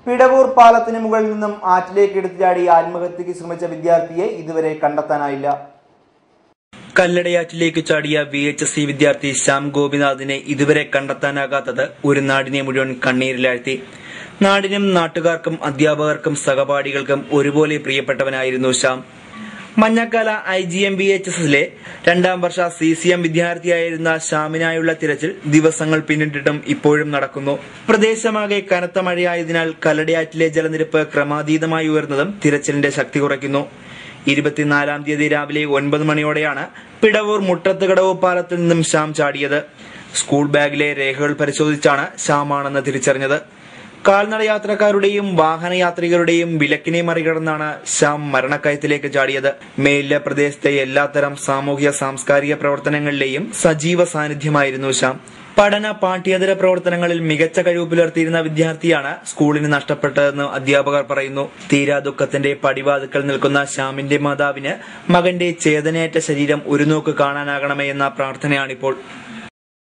പിടവൂർ പാലത്തിന് മുകളിൽ നിന്നും ആറ്റിലേക്ക് എടുത്തു ചാടി ആത്മഹത്യക്ക് ശ്രമിച്ച വിദ്യാർത്ഥിയെ ഇതുവരെ കണ്ടെത്താനായില്ല. കല്ലടയാറ്റിലേക്ക് ചാടിയ VHSC വിദ്യാർത്ഥി ശ്യാം ഗോപിനാഥിനെ ഇതുവരെ കണ്ടെത്താനാകാത്തത് ഒരു നാടിനെ മുഴുവൻ കണ്ണീരിലാഴ്ത്തി. നാടിനും നാട്ടുകാർക്കും അധ്യാപകർക്കും സഹപാഠികൾക്കും ഒരുപോലെ പ്രിയപ്പെട്ടവനായിരുന്നു ശ്യാം. മഞ്ഞക്കാല IGM VHSലെ 2ാം വർഷ CCM വിദ്യാർത്ഥിയായിരുന്ന ശ്യാമിനായുള്ള തിരച്ചിൽ ദിവസങ്ങൾ പിന്നിട്ടിട്ടും ഇപ്പോഴും നടക്കുന്നു. പ്രദേശമാകെ കനത്ത മഴയായതിനാൽ കല്ലടയാറ്റിലെ ജലനിരപ്പ് ക്രമാതീതമായി ഉയർന്നതും തിരച്ചിലിന്റെ ശക്തി കുറയ്ക്കുന്നു. 24-ാം തീയതി രാവിലെ 9 മണിയോടെയാണ് പിടവൂർ മുട്ടത്തുകടവ് പാലത്തിൽ നിന്നും ശ്യാം ചാടിയത്. സ്കൂൾ ബാഗിലെ രേഖകൾ പരിശോധിച്ചാണ് ശ്യാമാണെന്ന് തിരിച്ചറിഞ്ഞത്. കാൽനടയാത്രക്കാരുടെയും വാഹനയാത്രികരുടെയും വിലക്കിനെ മറികടന്നാണ് ശ്യാം മരണക്കയത്തിലേക്ക് ചാടിയത്. മേലിലെ പ്രദേശത്തെ എല്ലാത്തരം സാമൂഹ്യ സാംസ്കാരിക പ്രവർത്തനങ്ങളിലെയും സജീവ സാന്നിധ്യമായിരുന്നു ശ്യാം. പഠന പാഠ്യേതര പ്രവർത്തനങ്ങളിൽ മികച്ച കഴിവ് പുലർത്തിയിരുന്ന വിദ്യാർത്ഥിയാണ് സ്കൂളിന് നഷ്ടപ്പെട്ടതെന്ന് അധ്യാപകർ പറയുന്നു. തീരാ ദുഃഖത്തിന്റെ പടിവാതിക്കൽ നിൽക്കുന്ന ശ്യാമിന്റെ മാതാവിന് മകന്റെ ചേതനയേറ്റ ശരീരം ഒരു നോക്ക് കാണാനാകണമേ എന്ന പ്രാർത്ഥനയാണിപ്പോൾ.